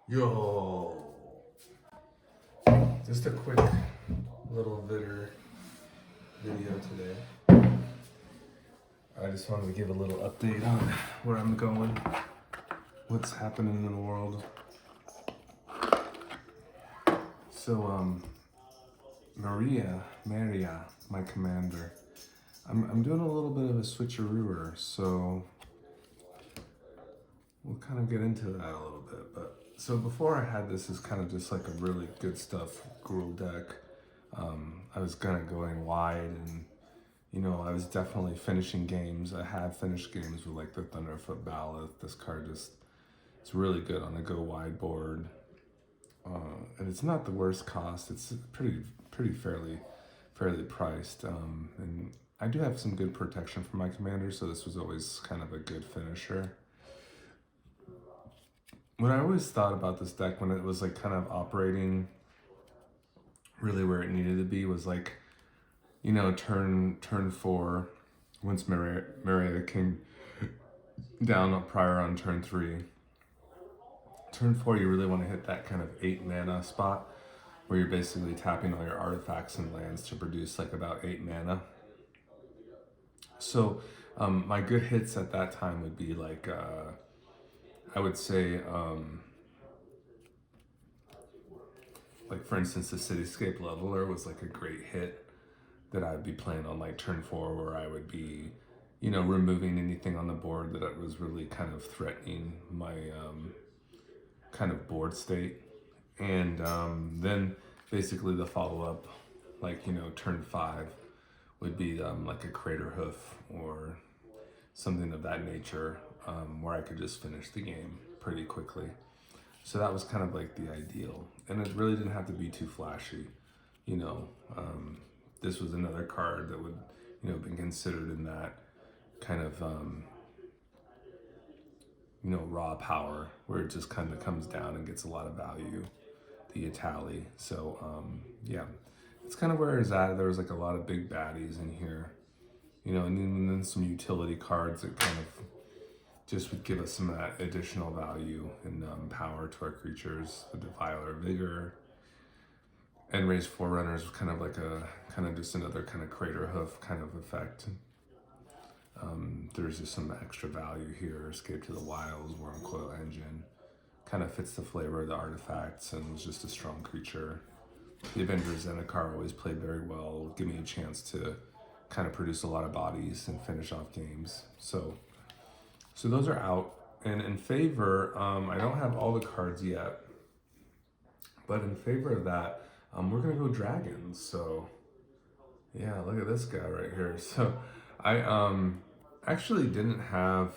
Yo, just a quick little video today. I just wanted to give a little update on where I'm going, what's happening in the world. So, Meria, my commander, I'm doing a little bit of a switcheroo, so we'll kind of get into that a little bit. But so before I had this as kind of just like a really good stuff gruel deck. I was kind of going wide, and I was definitely finishing games. I have finished games with like the Thunderfoot Ballast. This card it's really good on a go wide board, and it's not the worst cost. It's pretty fairly priced, and I do have some good protection for my commander, so this was always kind of a good finisher. What I always thought about this deck when it was like kind of operating really where it needed to be was like, turn 4, once Meria came down prior on turn 3. Turn 4, you really want to hit that kind of 8 mana spot where you're basically tapping all your artifacts and lands to produce like about 8 mana. So my good hits at that time would be like, I would say, like for instance, the Cityscape Leveler was like a great hit that I'd be playing on like turn 4, where I would be, removing anything on the board that was really kind of threatening my kind of board state. And then basically the follow-up, like, turn 5 would be like a Crater Hoof or something of that nature, where I could just finish the game pretty quickly. So that was kind of like the ideal. And it really didn't have to be too flashy, this was another card that would, been considered in that kind of, raw power, where it just kind of comes down and gets a lot of value, the Itali. So, yeah, it's kind of where it's at. There was like a lot of big baddies in here, and then some utility cards that kind of just would give us some of that additional value and power to our creatures. The Defiler Vigor, and Raise Forerunners was kind of like just another kind of Crater Hoof kind of effect. There's just some extra value here. Escape to the Wilds, Wormcoil Engine, kind of fits the flavor of the artifacts and was just a strong creature. The Avenger Zendikar always played very well, give me a chance to kind of produce a lot of bodies and finish off games. So those are out. And in favor, I don't have all the cards yet, but in favor of that, we're gonna go dragons. So yeah, look at this guy right here. So I actually didn't have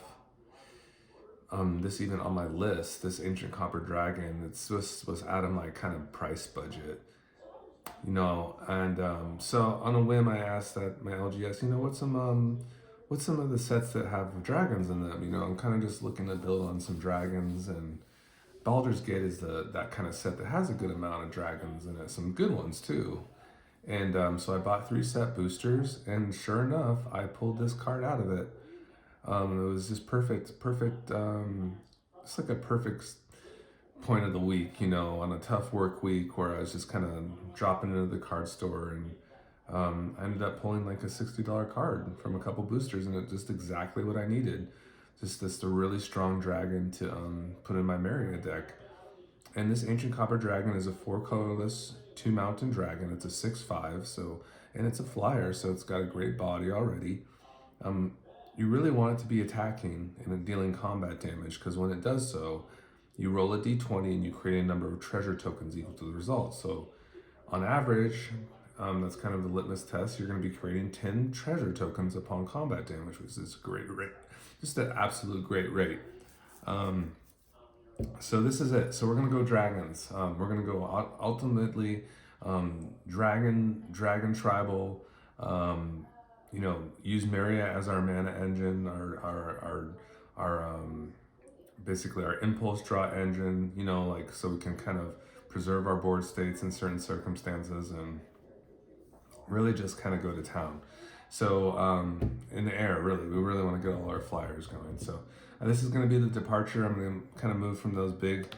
this even on my list, this Ancient Copper Dragon. Was out of my kind of price budget, and so on a whim I asked at my LGS, what's some of the sets that have dragons in them. I'm kind of just looking to build on some dragons, and Baldur's Gate is that kind of set that has a good amount of dragons in it, some good ones too. And so I bought 3 set boosters, and sure enough, I pulled this card out of it. It was just perfect. It's like a perfect point of the week, on a tough work week where I was just kind of dropping into the card store, and I ended up pulling like a $60 card from a couple boosters, and it's just exactly what I needed. Just a really strong dragon to put in my Meria deck. And this Ancient Copper Dragon is a 4 colorless 2 mountain dragon. It's a 6/5, and it's a flyer, so it's got a great body already. You really want it to be attacking and dealing combat damage, because when it does so, you roll a d20 and you create a number of treasure tokens equal to the result. So on average, that's kind of the litmus test. You're going to be creating 10 treasure tokens upon combat damage, which is a great rate. Just an absolute great rate. So this is it. So we're going to go dragons. We're going to go ultimately dragon tribal. Use Meria as our mana engine, our basically our impulse draw engine, so we can kind of preserve our board states in certain circumstances and really just kind of go to town. So in the air, really, we really want to get all our flyers going. So this is going to be the departure. I'm going to kind of move from those big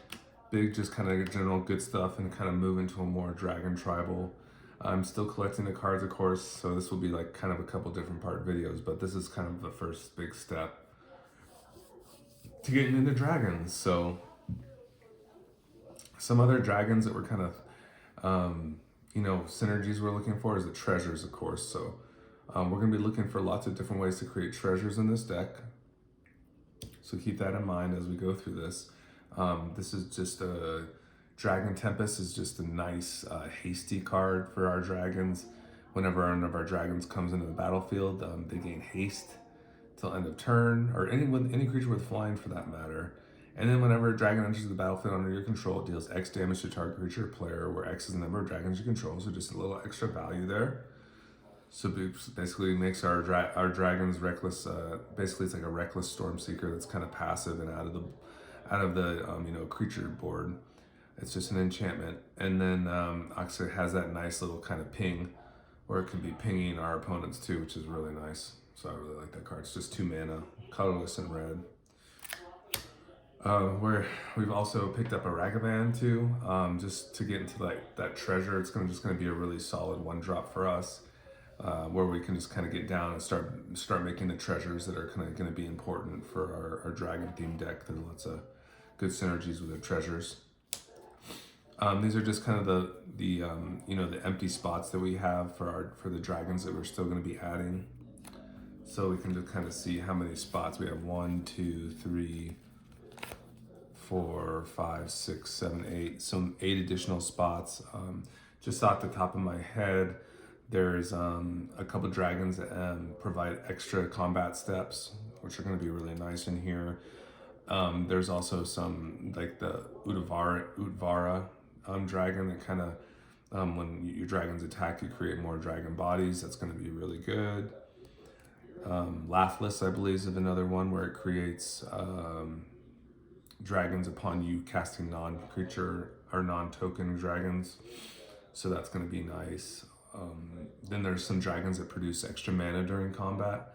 big, just kind of general good stuff, and kind of move into a more dragon tribal. I'm still collecting the cards, of course, so this will be like kind of a couple different part videos, but this is kind of the first big step to getting into dragons. So some other dragons that we're kind of, synergies we're looking for is the treasures, of course. So we're going to be looking for lots of different ways to create treasures in this deck. So keep that in mind as we go through this. This is just a Dragon Tempest is just a nice hasty card for our dragons. Whenever one of our dragons comes into the battlefield, they gain haste till end of turn, or any creature with flying for that matter. And then whenever a dragon enters the battlefield under your control, it deals X damage to target creature or player, where X is the number of dragons you control, so just a little extra value there. So basically makes our dragons reckless. Basically, it's like a reckless storm seeker that's kind of passive and out of the creature board. It's just an enchantment, and then actually has that nice little kind of ping, where it can be pinging our opponents too, which is really nice. So I really like that card. It's just 2 mana, colorless and red. Where we've also picked up a Ragavan too, just to get into like that treasure. It's just gonna be a really solid 1-drop for us, where we can just kind of get down and start making the treasures that are kind of gonna be important for our dragon themed deck. There's lots of good synergies with the treasures. These are just kind of the empty spots that we have for the dragons that we're still going to be adding. So we can just kind of see how many spots we have. 1, 2, 3, 4, 5, 6, 7, 8. So 8 additional spots. Just off the top of my head, there's a couple dragons that provide extra combat steps, which are going to be really nice in here. There's also some like the Utvara dragon that kind of, when your dragons attack, you create more dragon bodies. That's going to be really good. Laughless, I believe, is another one where it creates dragons upon you casting non-creature or non-token dragons. So that's going to be nice. Then there's some dragons that produce extra mana during combat.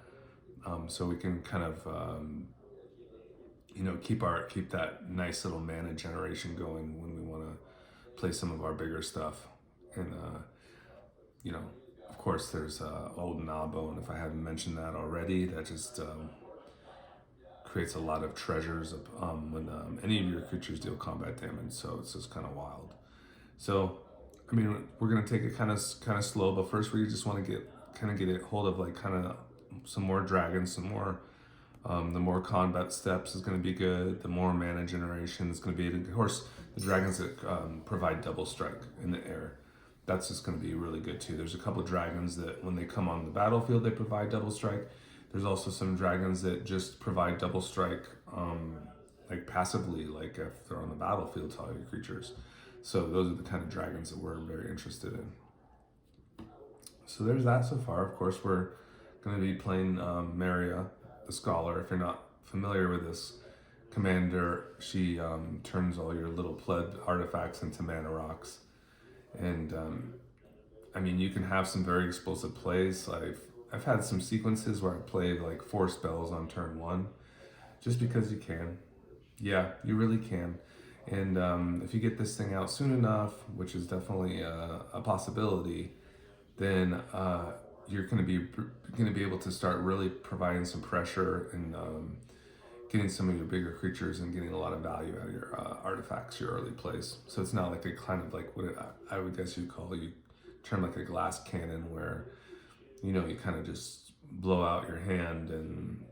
So we can kind of keep that nice little mana generation going when we want to play some of our bigger stuff. And of course there's old Nabo, and if I haven't mentioned that already, that just creates a lot of treasures when any of your creatures deal combat damage. So it's just kind of wild. So I mean, we're gonna take it kind of slow, but first we just want to get a hold of like kind of some more dragons, some more. The more combat steps is going to be good. The more mana generation is going to be. Of course, the dragons that provide double strike in the air, that's just going to be really good too. There's a couple of dragons that when they come on the battlefield, they provide double strike. There's also some dragons that just provide double strike like passively, like if they're on the battlefield to all your creatures. So those are the kind of dragons that we're very interested in. So there's that so far. Of course, we're going to be playing Meria, the Scholar. If you're not familiar with this commander, she turns all your little pleb artifacts into mana rocks. And I mean, you can have some very explosive plays. I've had some sequences where I played like 4 spells on turn 1, just because you can. Yeah, you really can. And if you get this thing out soon enough, which is definitely a possibility, then you're going to be able to start really providing some pressure and getting some of your bigger creatures and getting a lot of value out of your artifacts, your early plays. So it's not like a kind of like what I would guess you'd call term like a glass cannon, where you kind of just blow out your hand and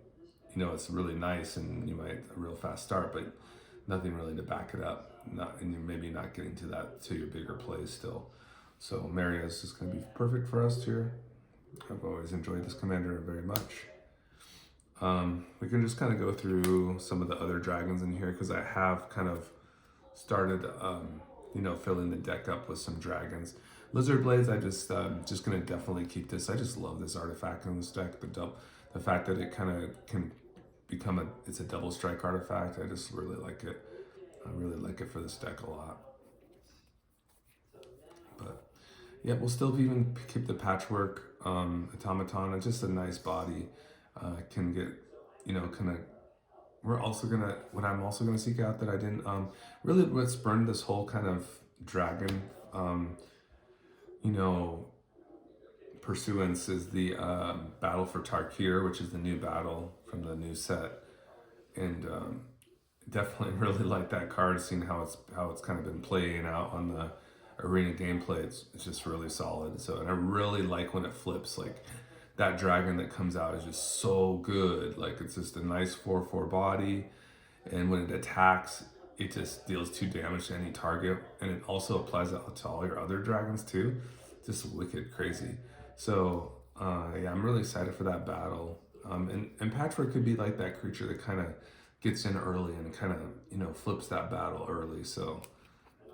it's really nice and you might a real fast start, but nothing really to back it up. And you're maybe not getting to your bigger plays still. So Meria is just going to be perfect for us here. I've always enjoyed this commander very much. We can just kind of go through some of the other dragons in here, because I have kind of started, filling the deck up with some dragons. Lizard Blades, I just going to definitely keep this. I just love this artifact in this deck. The fact that it kind of can become it's a double strike artifact. I just really like it. I really like it for this deck a lot. But yeah, we'll still even keep the Patchwork Automaton. It's just a nice body. Can get, kind of what I'm also gonna seek out that I didn't really what spurned this whole kind of dragon um, you know pursuance is the battle for Tarkir, which is the new battle from the new set, and definitely really like that card. Seeing how it's kind of been playing out on the arena gameplay, it's just really solid. So, and I really like when it flips. Like that dragon that comes out is just so good. Like it's just a nice 4/4 body, and when it attacks, it just deals 2 damage to any target, and it also applies that to all your other dragons too. Just wicked crazy. So yeah, I'm really excited for that battle. And Patchwork could be like that creature that kind of gets in early and kind of flips that battle early. So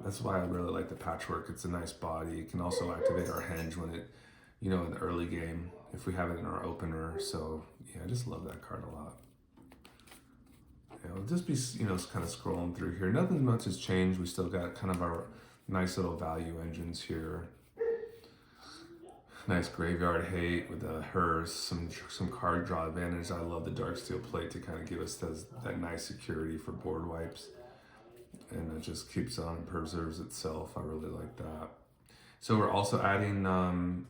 that's why I really like the Patchwork. It's a nice body. It can also activate our Henge when it in the early game if we have it in our opener. So yeah, I just love that card a lot. I'll just be kind of scrolling through here. Nothing much has changed. We still got kind of our nice little value engines here. Nice graveyard hate with the hers, some card draw advantage. I love the Darksteel plate to kind of give us that nice security for board wipes, and it just keeps on and preserves itself. I really like that. So we're also adding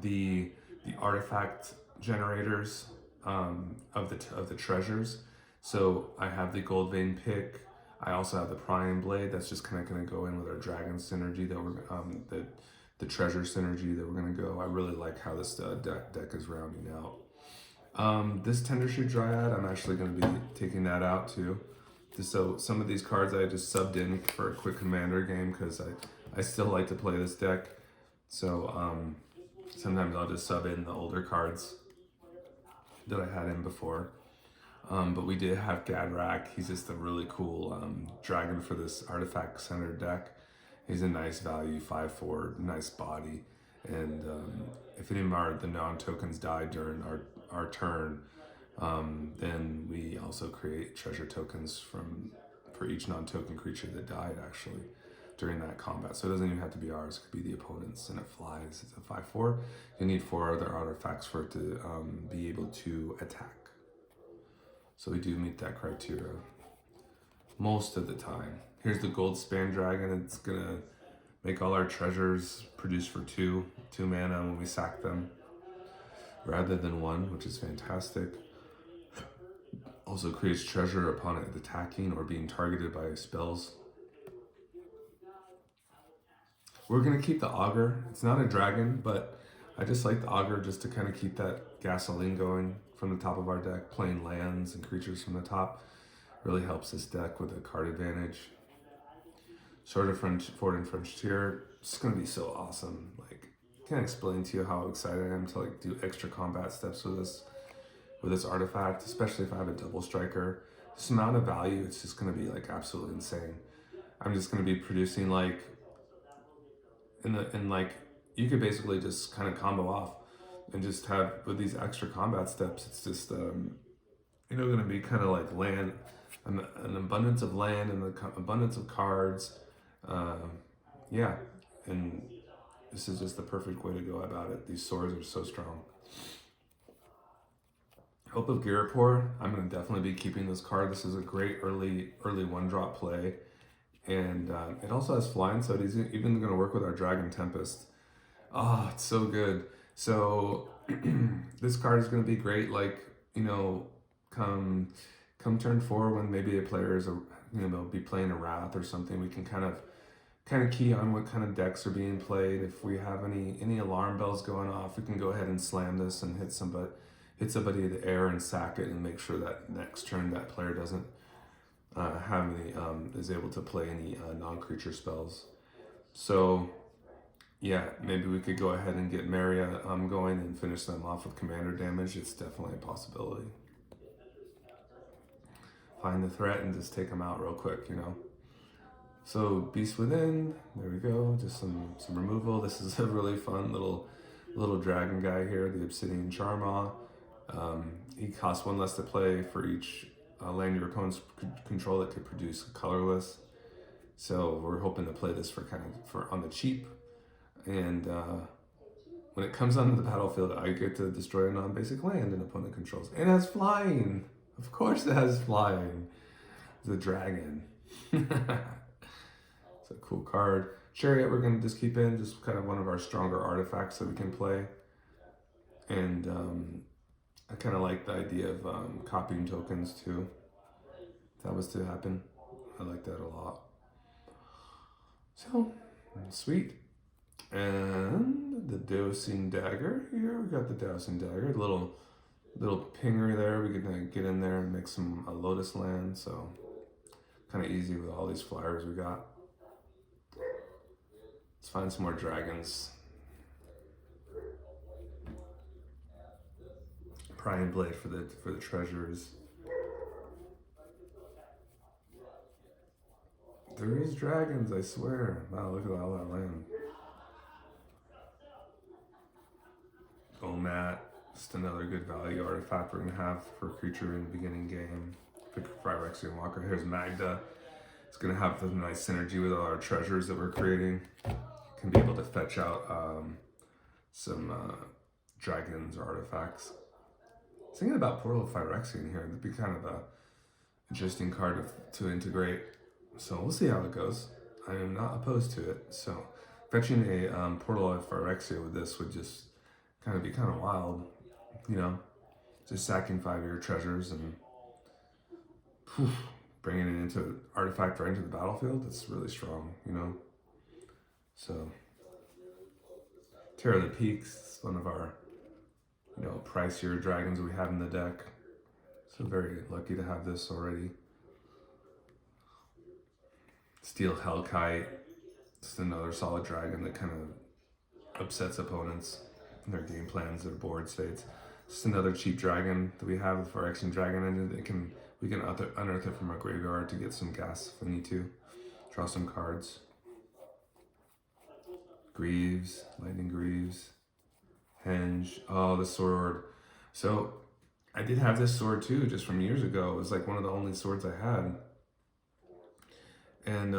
the artifact generators of the treasures. So I have the Gold Vein pick. I also have the Prion Blade. That's just kind of going to go in with our Dragon synergy that we're the treasure synergy that we're going to go. I really like how this deck is rounding out. This Tender Shoe Dryad, I'm actually going to be taking that out too. So some of these cards I just subbed in for a quick commander game because I still like to play this deck. So sometimes I'll just sub in the older cards that I had in before. But we did have Gadrak. He's just a really cool dragon for this artifact center deck. He's a nice value, 5/4, nice body. And if any of the non-tokens die during our turn, then we also create treasure tokens for each non-token creature that died actually during that combat. So it doesn't even have to be ours, it could be the opponent's, and it flies. It's a 5/4. You need 4 other artifacts for it to be able to attack. So we do meet that criteria most of the time. Here's the Gold Span Dragon. It's gonna make all our treasures produce for 2 mana when we sack them, rather than 1, which is fantastic. Also creates treasure upon it attacking or being targeted by spells. We're gonna keep the Augur. It's not a dragon, but I just like the Augur just to kind of keep that gasoline going from the top of our deck. Playing lands and creatures from the top really helps this deck with a card advantage. Sword of Forward and Frontier, it's gonna be so awesome. Like, can't explain to you how excited I am to like do extra combat steps with this artifact, especially if I have a double striker. This amount of value, it's just gonna be like absolutely insane. I'm just gonna be producing like like you could basically just kind of combo off and just have with these extra combat steps. It's just gonna be kind of like land, an abundance of land and an abundance of cards. Yeah, and this is just the perfect way to go about it. These swords are so strong. Hope of Girapur, I'm going to definitely be keeping this card. This is a great early 1-drop play. And it also has flying, so it is even going to work with our Dragon Tempest. Oh, it's so good. So this card is going to be great, like, come turn 4 when maybe a player is, they'll be playing a Wrath or something. We can kind of key on what kind of decks are being played. If we have any alarm bells going off, we can go ahead and slam this and hit somebody in the air and sack it and make sure that next turn that player doesn't have any is able to play any non-creature spells. So yeah, maybe we could go ahead and get Meria going and finish them off with commander damage. It's definitely a possibility. Find the threat and just take them out real quick, So Beast Within, there we go. Just some removal. This is a really fun little dragon guy here, the Obsidian Charmaw. He costs 1 less to play for each land your opponents control that could produce colorless. So we're hoping to play this for on the cheap. And when it comes onto the battlefield, I get to destroy a non-basic land an opponent controls. And it has flying. Of course it has flying. It's a dragon. It's a cool card. Chariot we're going to just keep in, just kind of one of our stronger artifacts that we can play. And I kind of like the idea of copying tokens too. If that was to happen, I like that a lot. So, sweet. And the dosing dagger here. We got the dowsing dagger. Little pinger there. We can get in there and make some lotus land. So, kind of easy with all these flyers we got. Let's find some more dragons. Prying blade for the treasures. There is dragons, I swear. Wow, look at all that land. Omat, just another good value artifact we're gonna have for a creature in the beginning game. Pick Phyrexian Walker. Here's Magda. It's gonna have the nice synergy with all our treasures that we're creating. Can be able to fetch out some dragons or artifacts. I was thinking about Portal of Phyrexian here. It'd be kind of a interesting card to integrate. So we'll see how it goes. I am not opposed to it. So fetching a Portal of Phyrexia with this would just kind of be kind of wild, you know, just sacking 5-year treasures and bringing it into artifact right into the battlefield. It's really strong, you know. So Terror of the Peaks, one of our, you know, pricier dragons we have in the deck. So very lucky to have this already. Steel Hellkite, just another solid dragon that kind of upsets opponents, their game plans, their board states. Just another cheap dragon that we have for Phyrexian Dragon Engine. We can unearth it from our graveyard to get some gas if we need to. Draw some cards. Greaves, Lightning Greaves, Henge. Oh, the sword. So I did have this sword too, just from years ago. It was like one of the only swords I had. And,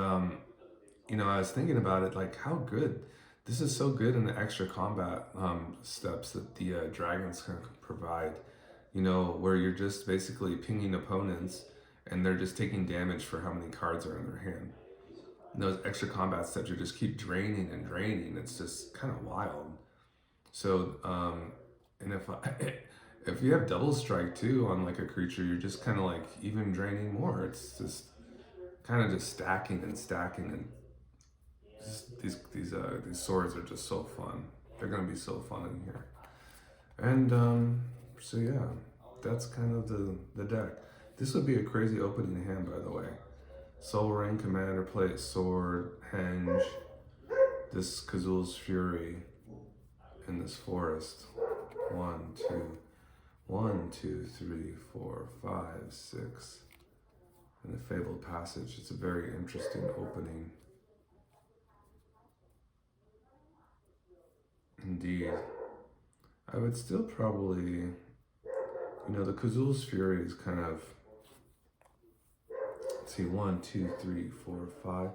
you know, I was thinking about it, like how good. This is so good in the extra combat steps that the dragons can provide. You know, where you're just basically pinging opponents and they're just taking damage for how many cards are in their hand. And those extra combat steps, you just keep draining and draining. It's just kind of wild. So, and if you have double strike too on like a creature, you're just kind of like even draining more. It's just kind of just stacking and stacking, and just these swords are just so fun. They're gonna be so fun in here. And so yeah, that's kind of the deck. This would be a crazy opening hand, by the way. Soul Ring, Commander Plate, Sword, Henge, this Kazul's Fury, and this Forest. 1, 2, 3, 4, 5, 6. And the Fabled Passage. It's a very interesting opening. Indeed. I would still probably, you know, the Kazul's Fury is kind of, let's see, 1, 2, 3, 4, 5,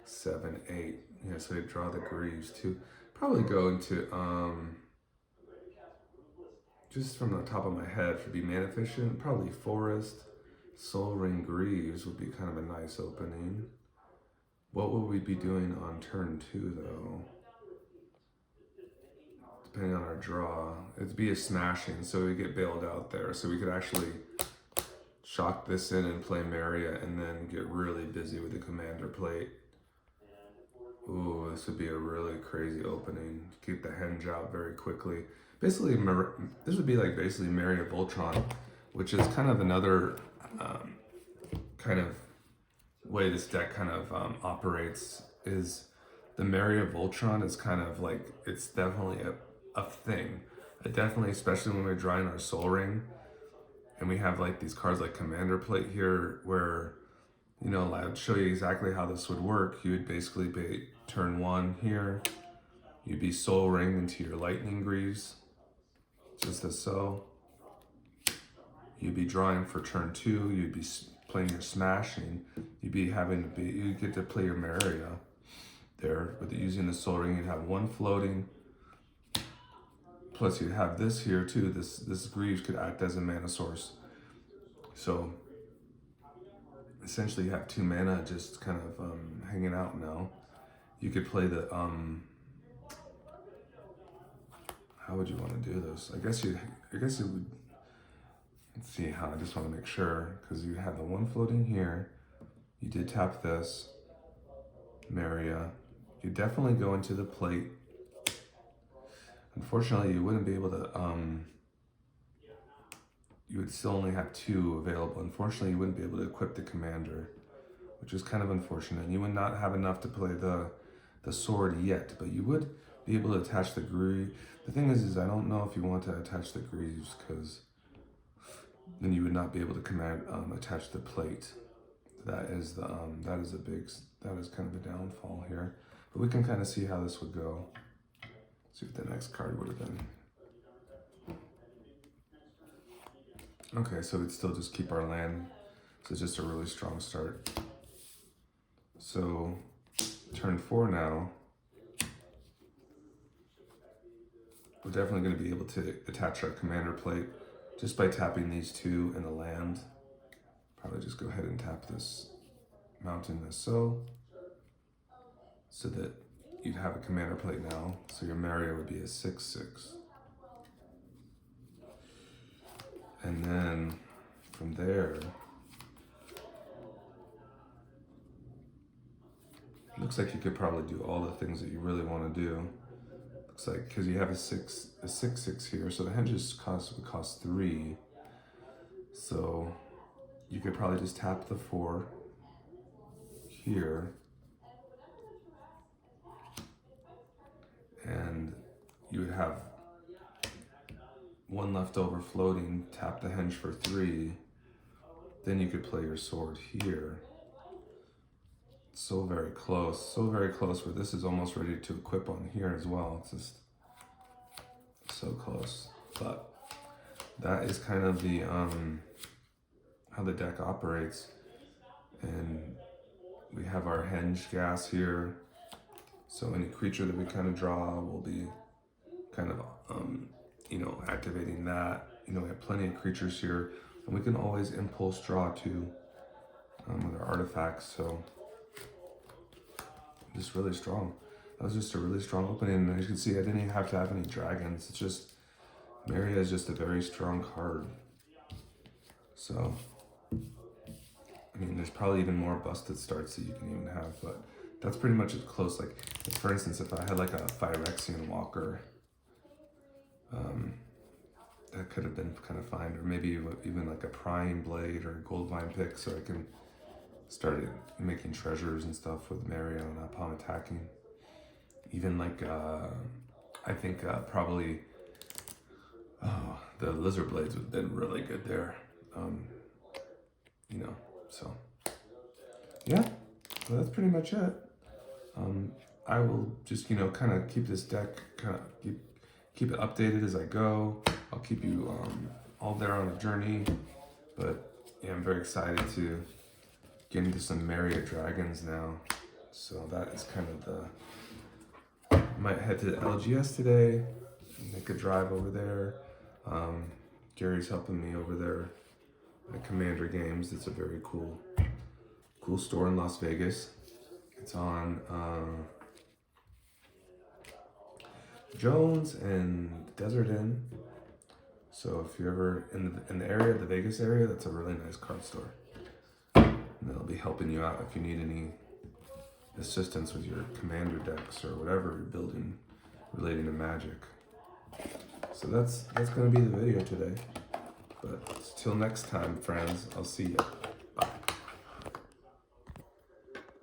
7, 8. Yeah, so I draw the Greaves too. Probably go into, just from the top of my head, for be mana efficient, probably Forest, Soul Ring, Greaves would be kind of a nice opening. What would we be doing on turn 2 though? Depending on our draw, it'd be a smashing, so we get bailed out there. So we could actually shock this in and play Meria and then get really busy with the Commander Plate. Ooh, this would be a really crazy opening. Keep the Henge out very quickly. Basically, this would be like basically Meria Voltron, which is kind of another kind of way this deck kind of operates. Is the Meria Voltron is kind of like, it's definitely a thing. Definitely, especially when we're drawing our Soul Ring, and we have like these cards like Commander Plate here, where, you know, I'd show you exactly how this would work. You would basically be turn 1 here. You'd be Soul Ring into your Lightning Greaves, just as so. You'd be drawing for turn 2. You'd be playing your Smashing. You'd be having to be, you get to play your Meria there, with using the Soul Ring. You'd have 1 floating. Plus you have this here too. This Greaves could act as a mana source So essentially you have 2 mana just kind of hanging out now. You could play the, how would you want to do this? I guess it would, let's see how, I just want to make sure, because you have the 1 floating here. You did tap this, Meria. You definitely go into the plate. Unfortunately, you wouldn't be able to, you would still only have 2 available. Unfortunately, you wouldn't be able to equip the commander, which is kind of unfortunate. You would not have enough to play the sword yet, but you would be able to attach the greaves. The thing is I don't know if you want to attach the greaves, because then you would not be able to attach the plate. That is kind of the downfall here. But we can kind of see how this would go. See what the next card would have been. Okay, so we'd still just keep our land. So it's just a really strong start. So turn 4 now. We're definitely going to be able to attach our commander plate just by tapping these 2 in the land. Probably just go ahead and tap this mountain as so that you'd have a commander plate now. So your Meria would be a 6/6. And then from there, looks like you could probably do all the things that you really want to do. Looks like, because you have a 6/6 here, so the henges would cost 3. So you could probably just tap the 4 here, and you would have 1 left over floating, tap the henge for 3, then you could play your sword here. So very close where this is almost ready to equip on here as well. It's just so close. But that is kind of the how the deck operates. And we have our henge gas here. So any creature that we kind of draw will be kind of activating that. We have plenty of creatures here, and we can always impulse draw too with our artifacts. So just really strong. That was just a really strong opening, and as you can see, I didn't even have to have any dragons. It's just, Meria is just a very strong card. So, I mean, there's probably even more busted starts that you can even have, but that's pretty much as close. Like, for instance, if I had like a Phyrexian Walker, that could have been kind of fine, or maybe even like a Prying Blade or a Goldvine Pick, so I can start making treasures and stuff with Meria upon attacking. Even like, I think probably the Lizard Blades would have been really good there. So yeah, well, that's pretty much it. I will just, kind of keep this deck, keep it updated as I go. I'll keep you all there on a journey, but yeah, I'm very excited to get into some Meria Dragons now. So that is kind of I might head to the LGS today, make a drive over there. Gary's helping me over there at Commander Games. It's a very cool store in Las Vegas. It's on Jones and Desert Inn. So if you're ever in the area, the Vegas area, that's a really nice card store. And they'll be helping you out if you need any assistance with your commander decks or whatever you're building relating to Magic. So that's going to be the video today. But till next time, friends, I'll see you.